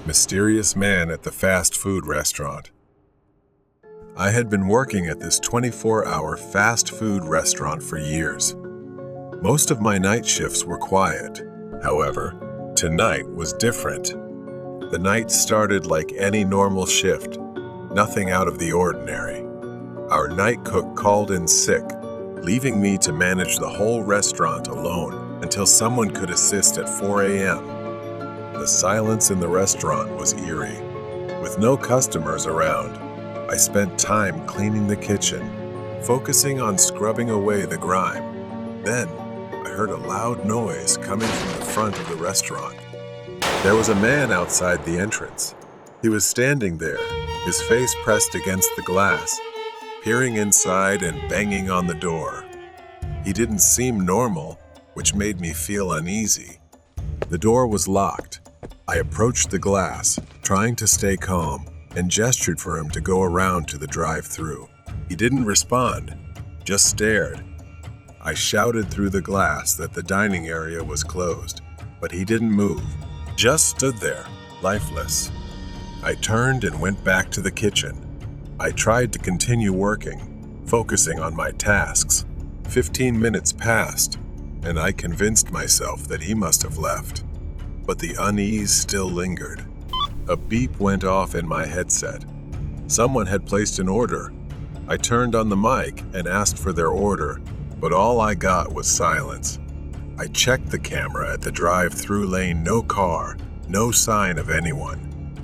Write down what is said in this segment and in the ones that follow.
Mysterious man at the fast food restaurant. I had been working at this 24-hour fast food restaurant for years. Most of my night shifts were quiet. However, tonight was different. The night started like any normal shift, nothing out of the ordinary. Our night cook called in sick, leaving me to manage the whole restaurant alone until someone could assist at 4 a.m. The silence in the restaurant was eerie. With no customers around, I spent time cleaning the kitchen, focusing on scrubbing away the grime. Then, I heard a loud noise coming from the front of the restaurant. There was a man outside the entrance. He was standing there, his face pressed against the glass, peering inside and banging on the door. He didn't seem normal, which made me feel uneasy. The door was locked. I approached the glass, trying to stay calm, and gestured for him to go around to the drive-thru. He didn't respond, just stared. I shouted through the glass that the dining area was closed, but he didn't move, just stood there, lifeless. I turned and went back to the kitchen. I tried to continue working, focusing on my tasks. 15 minutes passed, and I convinced myself that he must have left. But the unease still lingered. A beep went off in my headset. Someone had placed an order. I turned on the mic and asked for their order, but all I got was silence. I checked the camera at the drive-thru lane, no car, no sign of anyone.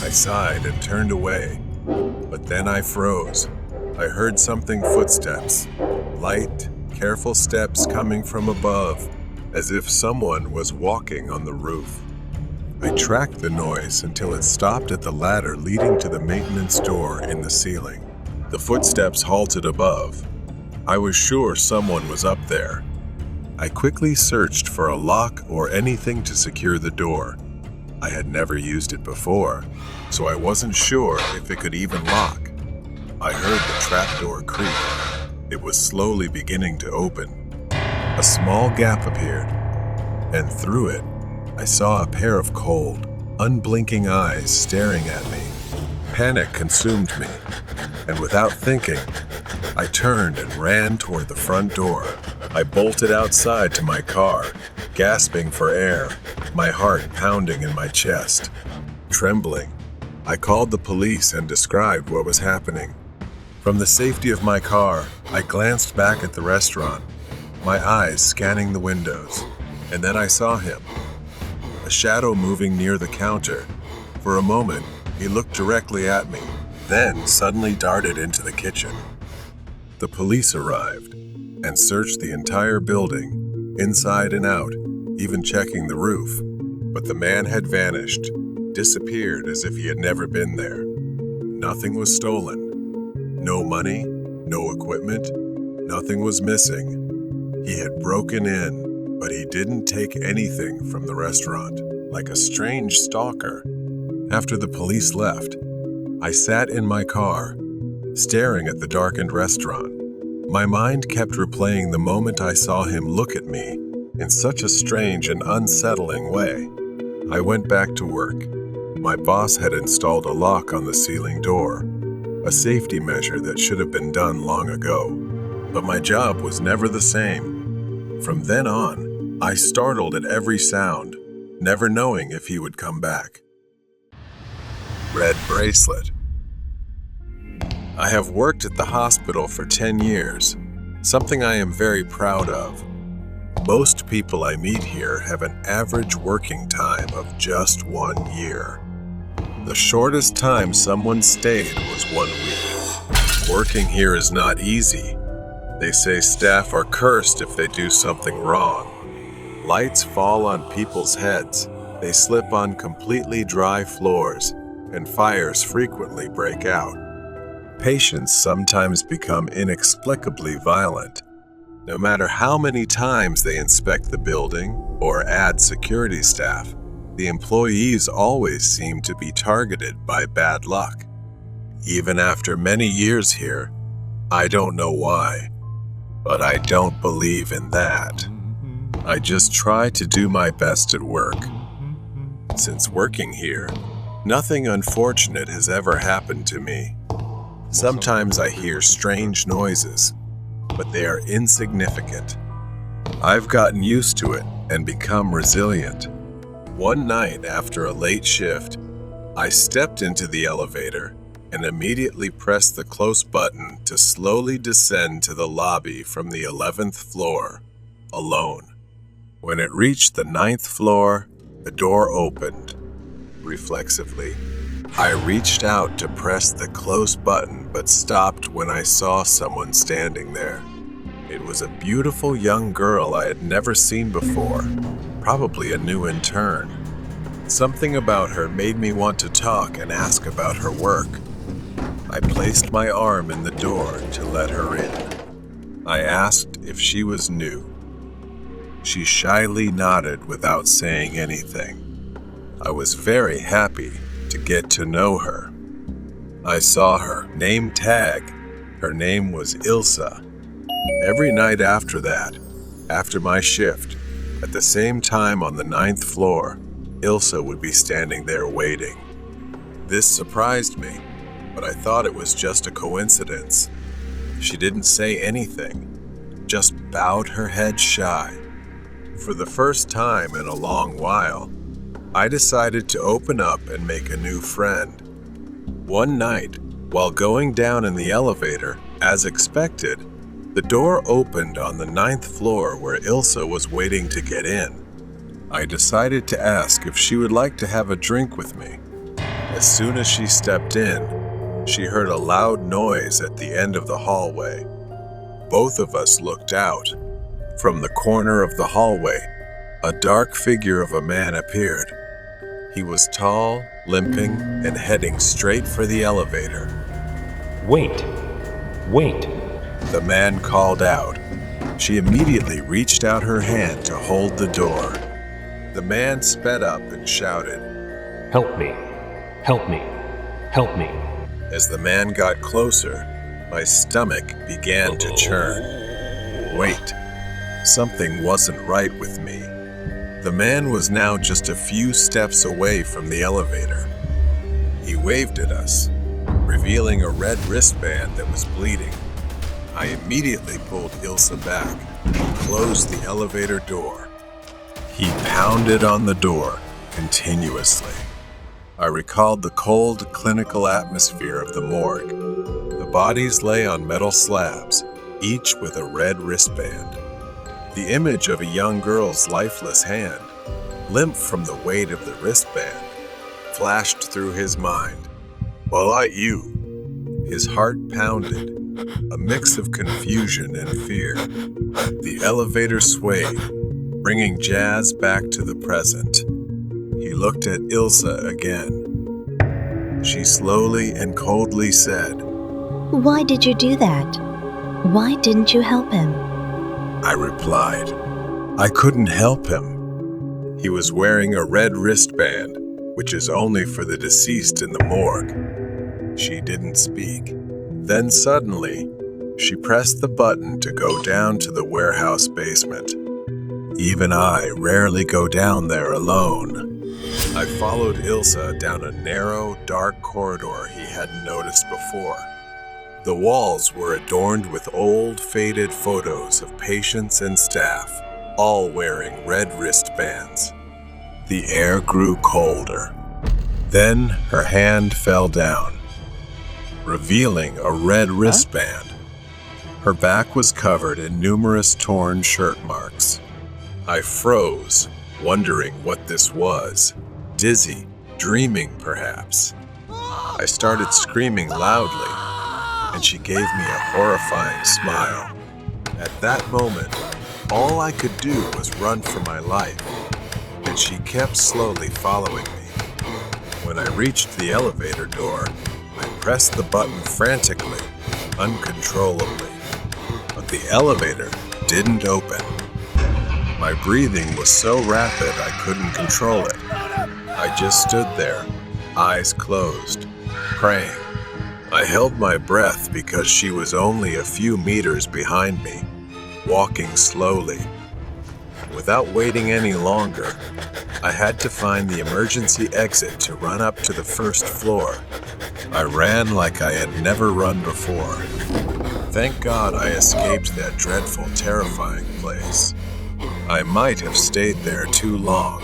I sighed and turned away, but then I froze. I heard something footsteps, light, careful steps coming from above, as if someone was walking on the roof. I tracked the noise until it stopped at the ladder leading to the maintenance door in the ceiling. The footsteps halted above. I was sure someone was up there. I quickly searched for a lock or anything to secure the door. I had never used it before, so I wasn't sure if it could even lock. I heard the trapdoor creak. It was slowly beginning to open. A small gap appeared, and through it, I saw a pair of cold, unblinking eyes staring at me. Panic consumed me, and without thinking, I turned and ran toward the front door. I bolted outside to my car, gasping for air, my heart pounding in my chest. Trembling, I called the police and described what was happening. From the safety of my car, I glanced back at the restaurant, my eyes scanning the windows, and then I saw him. A shadow moving near the counter. For a moment, he looked directly at me, then suddenly darted into the kitchen. The police arrived and searched the entire building, inside and out, even checking the roof. But the man had vanished, disappeared as if he had never been there. Nothing was stolen. No money, no equipment, nothing was missing. He had broken in, but he didn't take anything from the restaurant, like a strange stalker. After the police left, I sat in my car, staring at the darkened restaurant. My mind kept replaying the moment I saw him look at me in such a strange and unsettling way. I went back to work. My boss had installed a lock on the ceiling door, a safety measure that should have been done long ago. But my job was never the same. From then on, I startled at every sound, never knowing if he would come back. Red bracelet. I have worked at the hospital for 10 years, something I am very proud of. Most people I meet here have an average working time of just 1 year. The shortest time someone stayed was 1 week. Working here is not easy. They say staff are cursed if they do something wrong. Lights fall on people's heads, they slip on completely dry floors, and fires frequently break out. Patients sometimes become inexplicably violent. No matter how many times they inspect the building or add security staff, the employees always seem to be targeted by bad luck. Even after many years here, I don't know why, but I don't believe in that. I just try to do my best at work. Since working here, Nothing unfortunate has ever happened to me. Sometimes I hear strange noises, but they are insignificant. I've gotten used to it and become resilient. One night after a late shift, I stepped into the elevator and immediately pressed the close button to slowly descend to the lobby from the 11th floor, alone. When it reached the 9th floor, the door opened. Reflexively, I reached out to press the close button but stopped when I saw someone standing there. It was a beautiful young girl I had never seen before, probably a new intern. Something about her made me want to talk and ask about her work. I placed my arm in the door to let her in. I asked if she was new. She shyly nodded without saying anything. I was very happy to get to know her. I saw her name tag. Her name was Ilsa. Every night after that, after my shift, at the same time on the 9th floor, Ilsa would be standing there waiting. This surprised me, but I thought it was just a coincidence. She didn't say anything, just bowed her head shy. For the first time in a long while, I decided to open up and make a new friend. One night, while going down in the elevator, as expected, the door opened on the 9th floor where Ilsa was waiting to get in. I decided to ask if she would like to have a drink with me. As soon as she stepped in, she heard a loud noise at the end of the hallway. Both of us looked out. From the corner of the hallway, a dark figure of a man appeared. He was tall, limping, and heading straight for the elevator. Wait! Wait! The man called out. She immediately reached out her hand to hold the door. The man sped up and shouted, Help me! Help me! Help me! As the man got closer, my stomach began to churn. Wait, something wasn't right with me. The man was now just a few steps away from the elevator. He waved at us, revealing a red wristband that was bleeding. I immediately pulled Ilsa back and closed the elevator door. He pounded on the door continuously. I recalled the cold, clinical atmosphere of the morgue. The bodies lay on metal slabs, each with a red wristband. The image of a young girl's lifeless hand, limp from the weight of the wristband, flashed through his mind. Well, you. His heart pounded, a mix of confusion and fear. The elevator swayed, bringing Jazz back to the present. He looked at Ilsa again. She slowly and coldly said, Why did you do that? Why didn't you help him? I replied, I couldn't help him. He was wearing a red wristband, which is only for the deceased in the morgue. She didn't speak. Then suddenly, she pressed the button to go down to the warehouse basement. Even I rarely go down there alone. I followed Ilsa down a narrow, dark corridor he hadn't noticed before. The walls were adorned with old, faded photos of patients and staff, all wearing red wristbands. The air grew colder. Then her hand fell down, revealing a red wristband. Her back was covered in numerous torn shirt marks. I froze, wondering what this was. Dizzy, dreaming perhaps. I started screaming loudly, and she gave me a horrifying smile. At that moment, all I could do was run for my life, and she kept slowly following me. When I reached the elevator door, I pressed the button frantically, uncontrollably. But the elevator didn't open. My breathing was so rapid I couldn't control it. I just stood there, eyes closed, praying. I held my breath because she was only a few meters behind me, walking slowly. Without waiting any longer, I had to find the emergency exit to run up to the first floor. I ran like I had never run before. Thank God I escaped that dreadful, terrifying place. I might have stayed there too long.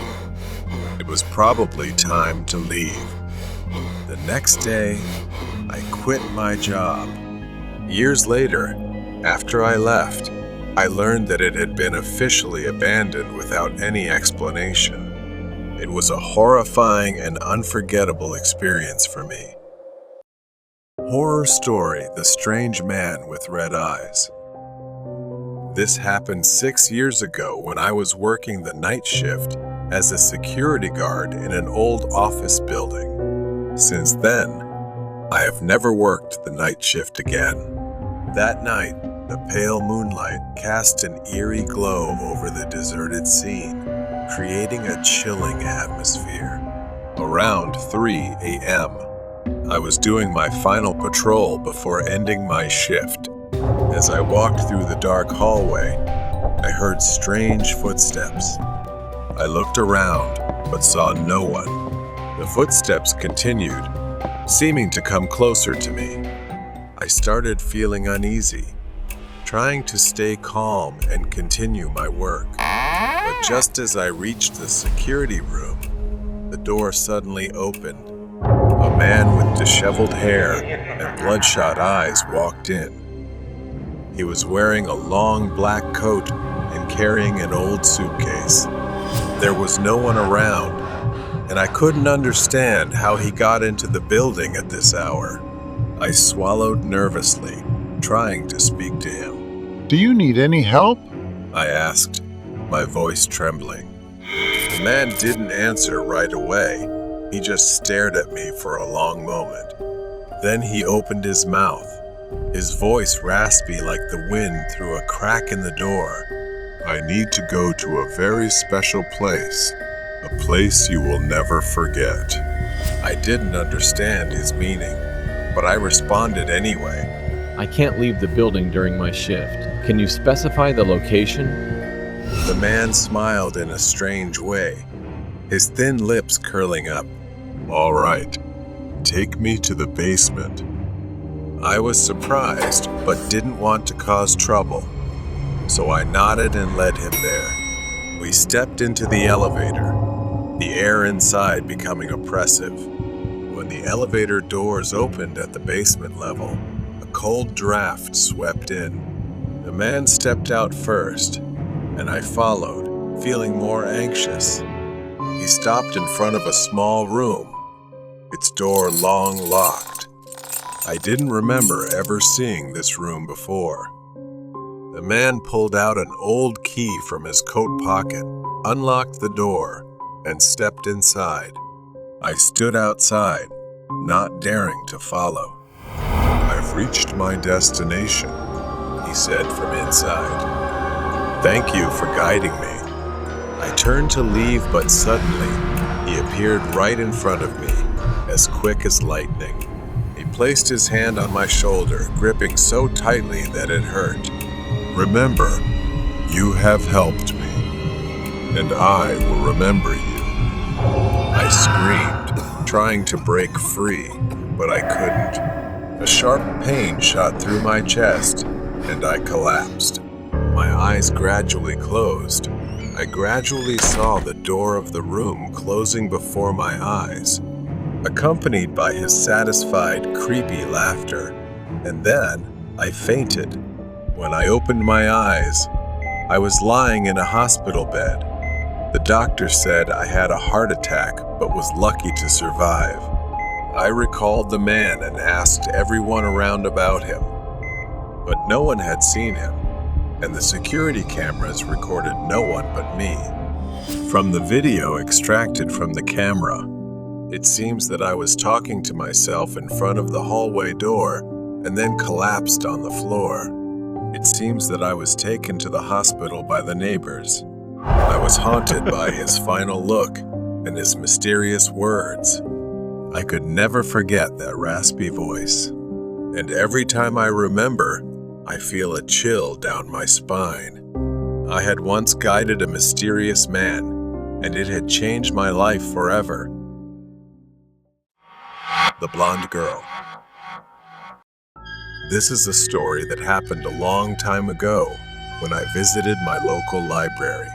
It was probably time to leave. The next day, I quit my job. Years later, after I left, I learned that it had been officially abandoned without any explanation. It was a horrifying and unforgettable experience for me. Horror story: The Strange Man with Red Eyes. This happened 6 years ago when I was working the night shift as a security guard in an old office building. Since then, I have never worked the night shift again. That night, the pale moonlight cast an eerie glow over the deserted scene, creating a chilling atmosphere. Around 3 a.m., I was doing my final patrol before ending my shift. As I walked through the dark hallway, I heard strange footsteps. I looked around, but saw no one. The footsteps continued, seeming to come closer to me. I started feeling uneasy, trying to stay calm and continue my work. But just as I reached the security room, the door suddenly opened. A man with disheveled hair and bloodshot eyes walked in. He was wearing a long black coat and carrying an old suitcase. There was no one around, and I couldn't understand how he got into the building at this hour. I swallowed nervously, trying to speak to him. Do you need any help? I asked, my voice trembling. The man didn't answer right away. He just stared at me for a long moment. Then he opened his mouth, his voice raspy like the wind through a crack in the door. I need to go to a very special place, a place you will never forget. I didn't understand his meaning, but I responded anyway. I can't leave the building during my shift. Can you specify the location? The man smiled in a strange way, his thin lips curling up. All right, take me to the basement. I was surprised, but didn't want to cause trouble, so I nodded and led him there. We stepped into the elevator, the air inside becoming oppressive. When the elevator doors opened at the basement level, a cold draft swept in. The man stepped out first, and I followed, feeling more anxious. He stopped in front of a small room, its door long locked. I didn't remember ever seeing this room before. The man pulled out an old key from his coat pocket, unlocked the door, and stepped inside. I stood outside, not daring to follow. I've reached my destination, he said from inside. Thank you for guiding me. I turned to leave, but suddenly he appeared right in front of me, as quick as lightning. He placed his hand on my shoulder, gripping so tightly that it hurt. Remember, you have helped me, and I will remember you. I screamed, trying to break free, but I couldn't. A sharp pain shot through my chest, and I collapsed. My eyes gradually closed. I gradually saw the door of the room closing before my eyes, accompanied by his satisfied, creepy laughter. And then I fainted. When I opened my eyes, I was lying in a hospital bed. The doctor said I had a heart attack but was lucky to survive. I recalled the man and asked everyone around about him, but no one had seen him, and the security cameras recorded no one but me. From the video extracted from the camera, it seems that I was talking to myself in front of the hallway door and then collapsed on the floor. It seems that I was taken to the hospital by the neighbors. I was haunted by his final look and his mysterious words. I could never forget that raspy voice. And every time I remember, I feel a chill down my spine. I had once guided a mysterious man, and it had changed my life forever. The Blonde Girl. This is a story that happened a long time ago when I visited my local library.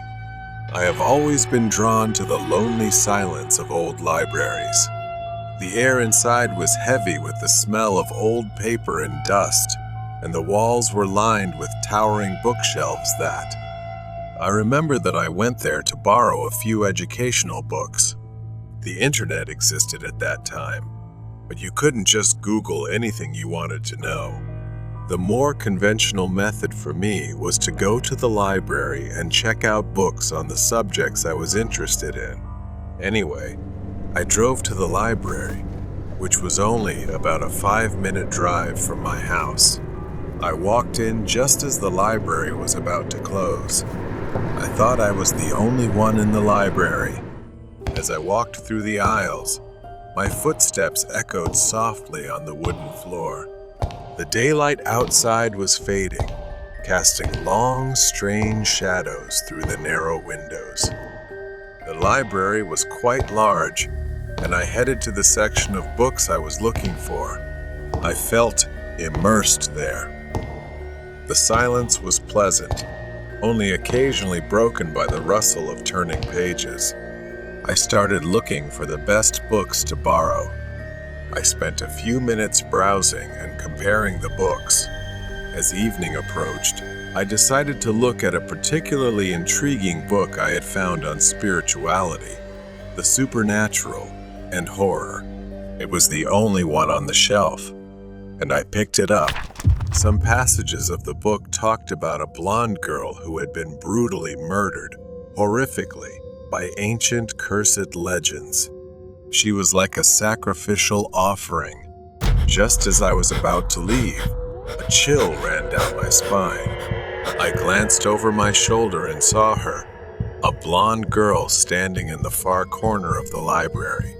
I have always been drawn to the lonely silence of old libraries. The air inside was heavy with the smell of old paper and dust, and the walls were lined with towering bookshelves that. I remember that I went there to borrow a few educational books. The internet existed at that time, but you couldn't just Google anything you wanted to know. The more conventional method for me was to go to the library and check out books on the subjects I was interested in. Anyway, I drove to the library, which was only about a 5-minute drive from my house. I walked in just as the library was about to close. I thought I was the only one in the library. As I walked through the aisles, my footsteps echoed softly on the wooden floor. The daylight outside was fading, casting long, strange shadows through the narrow windows. The library was quite large, and I headed to the section of books I was looking for. I felt immersed there. The silence was pleasant, only occasionally broken by the rustle of turning pages. I started looking for the best books to borrow. I spent a few minutes browsing and comparing the books. As evening approached, I decided to look at a particularly intriguing book I had found on spirituality, the supernatural, and horror. It was the only one on the shelf, and I picked it up. Some passages of the book talked about a blonde girl who had been brutally murdered, horrifically, by ancient cursed legends. She was like a sacrificial offering. Just as I was about to leave, a chill ran down my spine. I glanced over my shoulder and saw her, a blonde girl standing in the far corner of the library.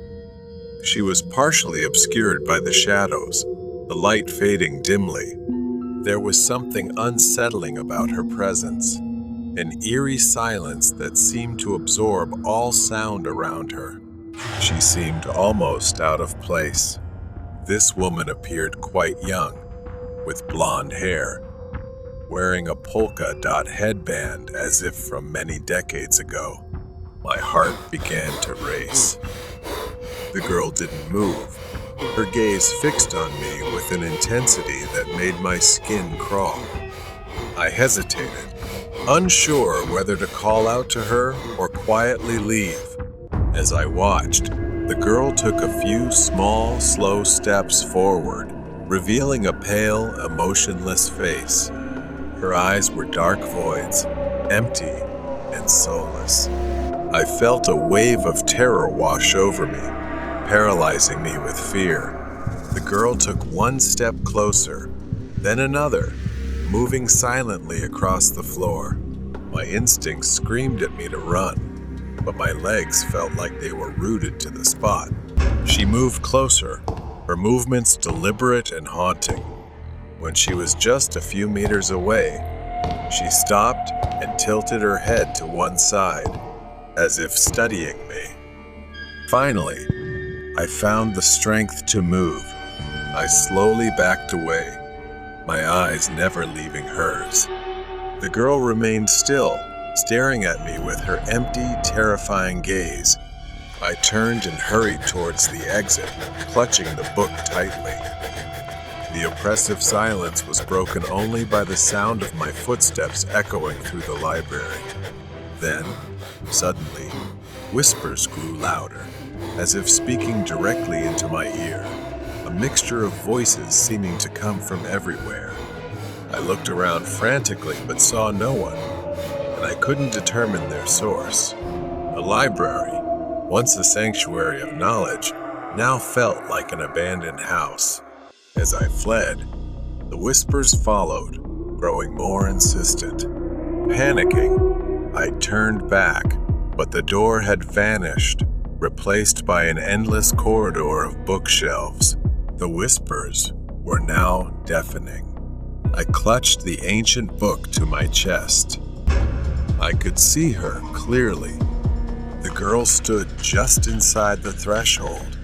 She was partially obscured by the shadows, the light fading dimly. There was something unsettling about her presence, an eerie silence that seemed to absorb all sound around her. She seemed almost out of place. This woman appeared quite young, with blonde hair, wearing a polka dot headband as if from many decades ago. My heart began to race. The girl didn't move, her gaze fixed on me with an intensity that made my skin crawl. I hesitated, unsure whether to call out to her or quietly leave. As I watched, the girl took a few small, slow steps forward, revealing a pale, emotionless face. Her eyes were dark voids, empty and soulless. I felt a wave of terror wash over me, paralyzing me with fear. The girl took one step closer, then another, moving silently across the floor. My instincts screamed at me to run, but my legs felt like they were rooted to the spot. She moved closer, her movements deliberate and haunting. When she was just a few meters away, she stopped and tilted her head to one side, as if studying me. Finally, I found the strength to move. I slowly backed away, my eyes never leaving hers. The girl remained still, staring at me with her empty, terrifying gaze. I turned and hurried towards the exit, clutching the book tightly. The oppressive silence was broken only by the sound of my footsteps echoing through the library. Then, suddenly, whispers grew louder, as if speaking directly into my ear, a mixture of voices seeming to come from everywhere. I looked around frantically but saw no one, and I couldn't determine their source. The library, once a sanctuary of knowledge, now felt like an abandoned house. As I fled, the whispers followed, growing more insistent. Panicking, I turned back, but the door had vanished, replaced by an endless corridor of bookshelves. The whispers were now deafening. I clutched the ancient book to my chest. I could see her clearly. The girl stood just inside the threshold,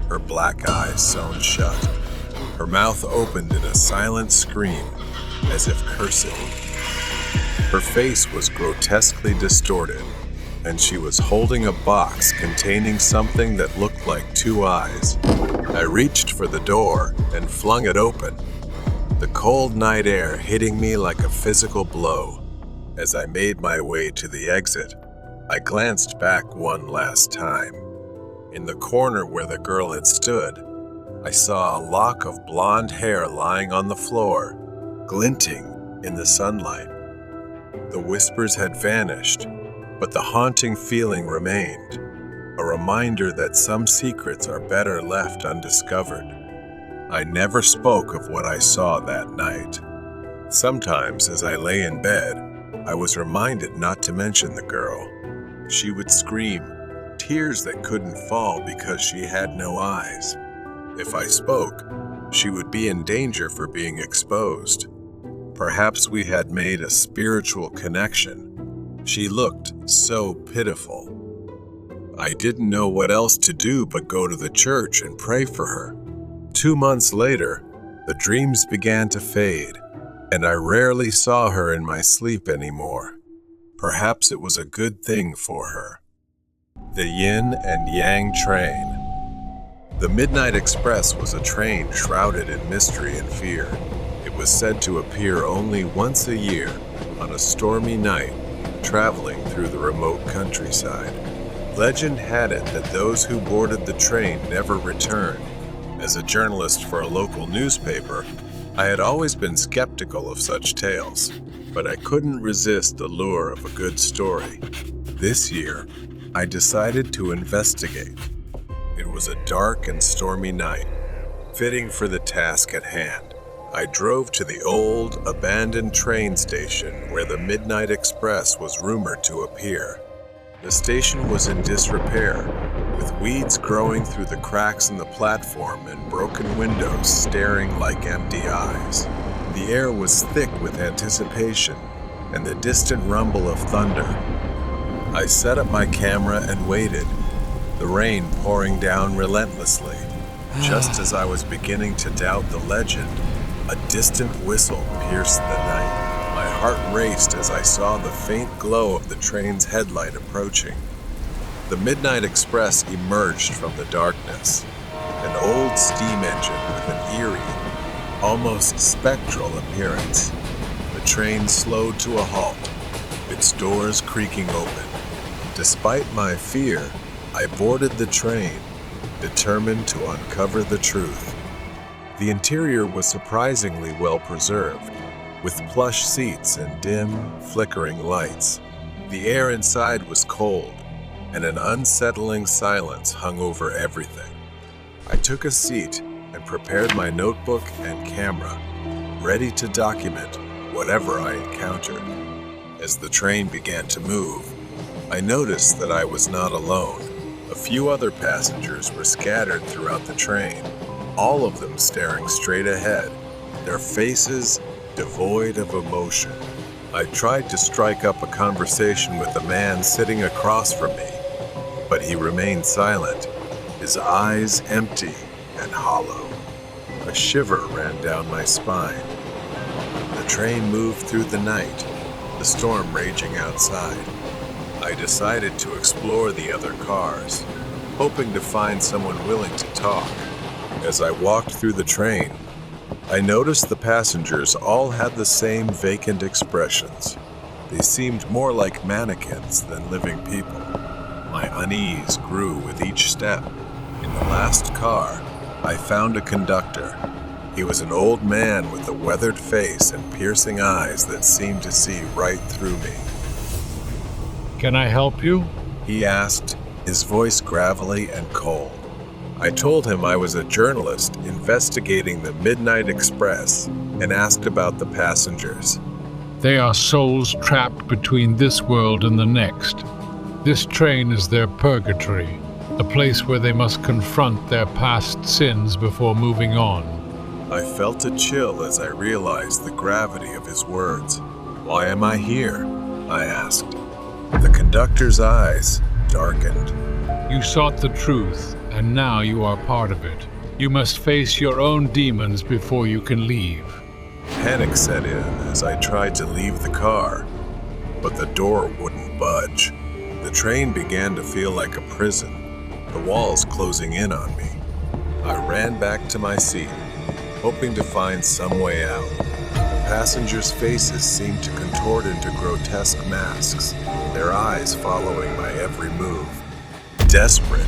her black eyes sewn shut. Her mouth opened in a silent scream, as if cursing. Her face was grotesquely distorted, and she was holding a box containing something that looked like two eyes. I reached for the door and flung it open, the cold night air hitting me like a physical blow. As I made my way to the exit, I glanced back one last time. In the corner where the girl had stood, I saw a lock of blonde hair lying on the floor, glinting in the sunlight. The whispers had vanished, but the haunting feeling remained, a reminder that some secrets are better left undiscovered. I never spoke of what I saw that night. Sometimes, as I lay in bed, I was reminded not to mention the girl. She would scream, tears that couldn't fall because she had no eyes. If I spoke, she would be in danger for being exposed. Perhaps we had made a spiritual connection. She looked so pitiful. I didn't know what else to do but go to the church and pray for her. 2 months later, the dreams began to fade, and I rarely saw her in my sleep anymore. Perhaps it was a good thing for her. The Yin and Yang Train. The Midnight Express was a train shrouded in mystery and fear. It was said to appear only once a year on a stormy night, traveling through the remote countryside. Legend had it that those who boarded the train never returned. As a journalist for a local newspaper, I had always been skeptical of such tales, but I couldn't resist the lure of a good story. This year, I decided to investigate. It was a dark and stormy night, fitting for the task at hand. I drove to the old, abandoned train station where the Midnight Express was rumored to appear. The station was in disrepair, with weeds growing through the cracks in the platform and broken windows staring like empty eyes. The air was thick with anticipation and the distant rumble of thunder. I set up my camera and waited, the rain pouring down relentlessly. Just as I was beginning to doubt the legend, a distant whistle pierced the night. My heart raced as I saw the faint glow of the train's headlight approaching. The Midnight Express emerged from the darkness, an old steam engine with an eerie, almost spectral appearance. The train slowed to a halt, its doors creaking open. Despite my fear, I boarded the train, determined to uncover the truth. The interior was surprisingly well preserved, with plush seats and dim, flickering lights. The air inside was cold, and an unsettling silence hung over everything. I took a seat and prepared my notebook and camera, ready to document whatever I encountered. As the train began to move, I noticed that I was not alone. A few other passengers were scattered throughout the train, all of them staring straight ahead, their faces devoid of emotion. I tried to strike up a conversation with the man sitting across from me, but he remained silent, his eyes empty and hollow. A shiver ran down my spine. The train moved through the night, the storm raging outside. I decided to explore the other cars, hoping to find someone willing to talk. As I walked through the train, I noticed the passengers all had the same vacant expressions. They seemed more like mannequins than living people. My unease grew with each step. In the last car, I found a conductor. He was an old man with a weathered face and piercing eyes that seemed to see right through me. Can I help you? He asked, his voice gravelly and cold. I told him I was a journalist investigating the Midnight Express and asked about the passengers. They are souls trapped between this world and the next. This train is their purgatory, a place where they must confront their past sins before moving on. I felt a chill as I realized the gravity of his words. Why am I here? I asked. The conductor's eyes, darkened. You sought the truth, and now you are part of it. You must face your own demons before you can leave. Panic set in as I tried to leave the car, but the door wouldn't budge. The train began to feel like a prison, the walls closing in on me. I ran back to my seat, hoping to find some way out. The passengers' faces seemed to contort into grotesque masks, their eyes following my every move. Desperate,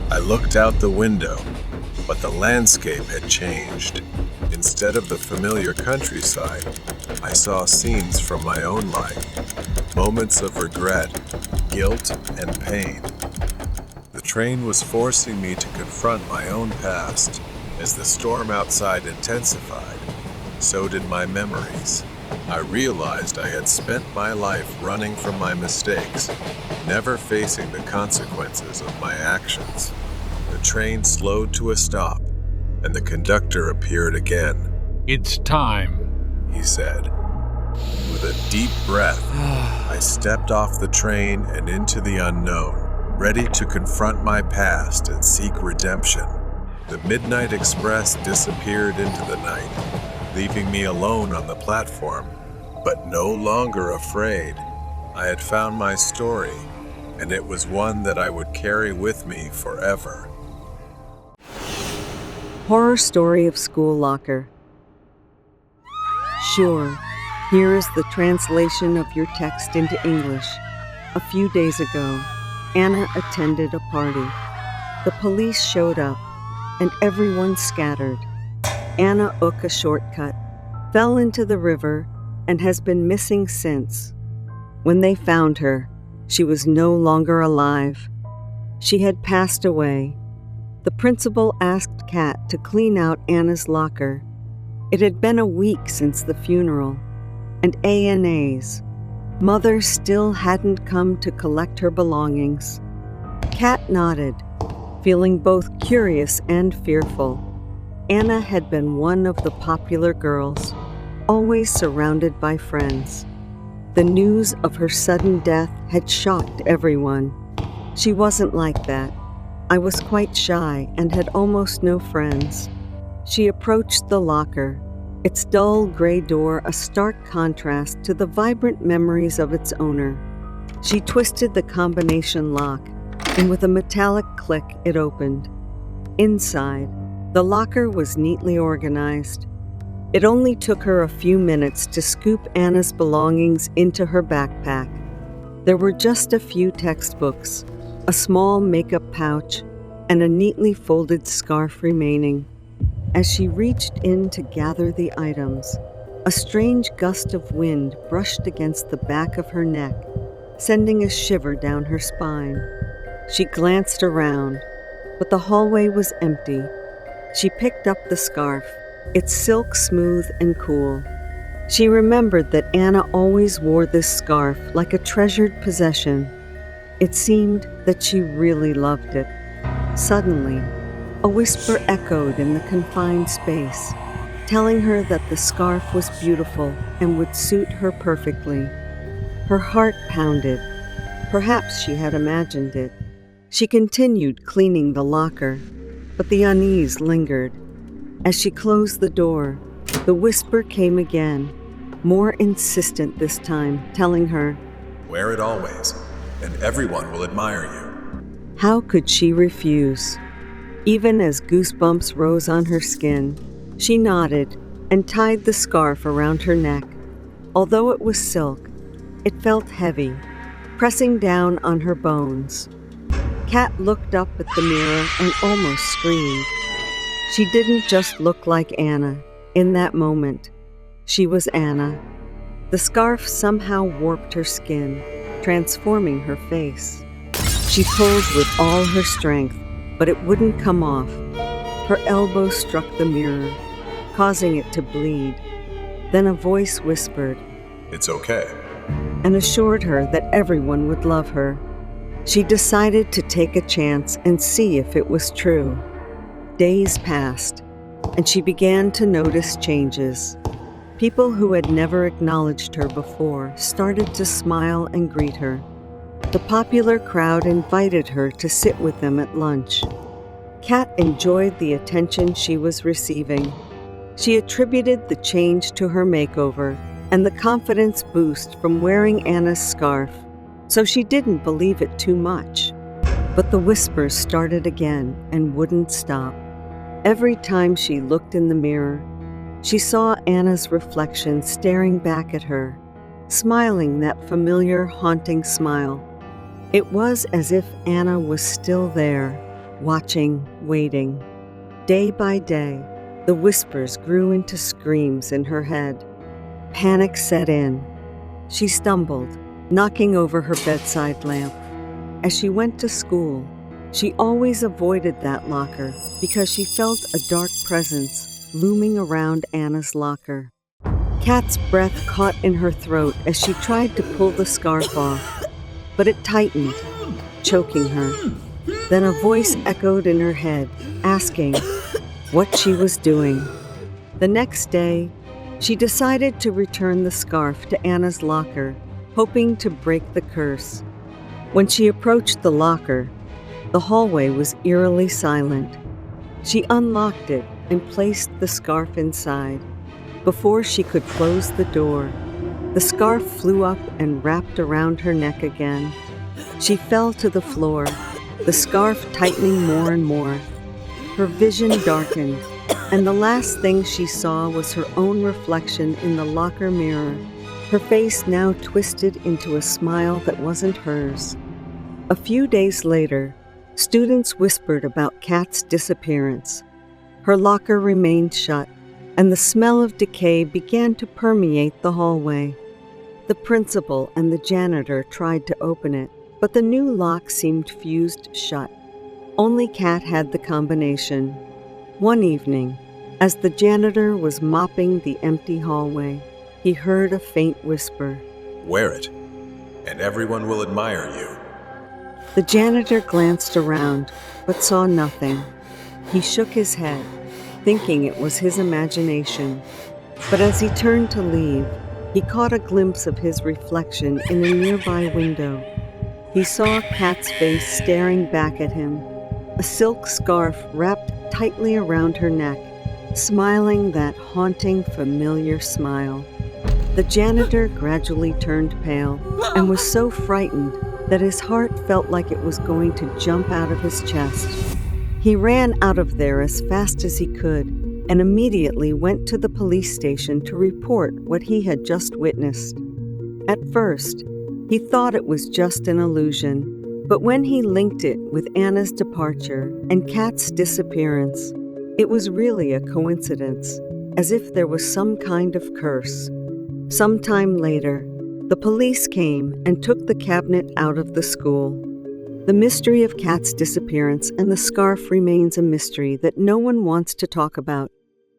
I looked out the window, but the landscape had changed. Instead of the familiar countryside, I saw scenes from my own life, moments of regret, guilt, and pain. The train was forcing me to confront my own past. As the storm outside intensified, so did my memories. I realized I had spent my life running from my mistakes, never facing the consequences of my actions. The train slowed to a stop, and the conductor appeared again. It's time, He said. With a deep breath, I stepped off the train and into the unknown, ready to confront my past and seek redemption. The Midnight Express disappeared into the night, leaving me alone on the platform, but no longer afraid. I had found my story, and it was one that I would carry with me forever. Horror Story of School Locker. Sure, here is the translation of your text into English. A few days ago, Anna attended a party. The police showed up, and everyone scattered. Anna took a shortcut, fell into the river, and has been missing since. When they found her, she was no longer alive. She had passed away. The principal asked Kat to clean out Anna's locker. It had been a week since the funeral, and ANA's mother still hadn't come to collect her belongings. Kat nodded, feeling both curious and fearful. Anna had been one of the popular girls, always surrounded by friends. The news of her sudden death had shocked everyone. She wasn't like that. I was quite shy and had almost no friends. She approached the locker, its dull gray door a stark contrast to the vibrant memories of its owner. She twisted the combination lock, and with a metallic click, it opened. Inside, the locker was neatly organized. It only took her a few minutes to scoop Anna's belongings into her backpack. There were just a few textbooks, a small makeup pouch, and a neatly folded scarf remaining. As she reached in to gather the items, a strange gust of wind brushed against the back of her neck, sending a shiver down her spine. She glanced around, but the hallway was empty. She picked up the scarf, its silk smooth and cool. She remembered that Anna always wore this scarf like a treasured possession. It seemed that she really loved it. Suddenly, a whisper echoed in the confined space, telling her that the scarf was beautiful and would suit her perfectly. Her heart pounded. Perhaps she had imagined it. She continued cleaning the locker, but the unease lingered. As she closed the door, the whisper came again, more insistent this time, telling her, Wear it always, and everyone will admire you. How could she refuse? Even as goosebumps rose on her skin, she nodded and tied the scarf around her neck. Although it was silk, it felt heavy, pressing down on her bones. Kat looked up at the mirror and almost screamed. She didn't just look like Anna in that moment. She was Anna. The scarf somehow warped her skin, transforming her face. She pulled with all her strength, but it wouldn't come off. Her elbow struck the mirror, causing it to bleed. Then a voice whispered, It's okay. and assured her that everyone would love her. She decided to take a chance and see if it was true. Days passed, and she began to notice changes. People who had never acknowledged her before started to smile and greet her. The popular crowd invited her to sit with them at lunch. Kat enjoyed the attention she was receiving. She attributed the change to her makeover and the confidence boost from wearing Anna's scarf, so she didn't believe it too much. But the whispers started again and wouldn't stop. Every time she looked in the mirror, she saw Anna's reflection staring back at her, smiling that familiar, haunting smile. It was as if Anna was still there, watching, waiting. Day by day, the whispers grew into screams in her head. Panic set in. She stumbled, knocking over her bedside lamp. As she went to school, she always avoided that locker because she felt a dark presence looming around Anna's locker. Kat's breath caught in her throat as she tried to pull the scarf off, but it tightened, choking her. Then a voice echoed in her head, asking what she was doing. The next day, she decided to return the scarf to Anna's locker, hoping to break the curse. When she approached the locker, the hallway was eerily silent. She unlocked it and placed the scarf inside. Before she could close the door, the scarf flew up and wrapped around her neck again. She fell to the floor, the scarf tightening more and more. Her vision darkened, and the last thing she saw was her own reflection in the locker mirror, her face now twisted into a smile that wasn't hers. A few days later, students whispered about Kat's disappearance. Her locker remained shut, and the smell of decay began to permeate the hallway. The principal and the janitor tried to open it, but the new lock seemed fused shut. Only Kat had the combination. One evening, as the janitor was mopping the empty hallway, he heard a faint whisper. Wear it, and everyone will admire you. The janitor glanced around, but saw nothing. He shook his head, thinking it was his imagination. But as he turned to leave, he caught a glimpse of his reflection in a nearby window. He saw Kat's face staring back at him, a silk scarf wrapped tightly around her neck, smiling that haunting, familiar smile. The janitor gradually turned pale and was so frightened that his heart felt like it was going to jump out of his chest. He ran out of there as fast as he could and immediately went to the police station to report what he had just witnessed. At first, he thought it was just an illusion, but when he linked it with Anna's departure and Kat's disappearance, it was really a coincidence, as if there was some kind of curse. Sometime later, the police came and took the cabinet out of the school. The mystery of Kat's disappearance and the scarf remains a mystery that no one wants to talk about,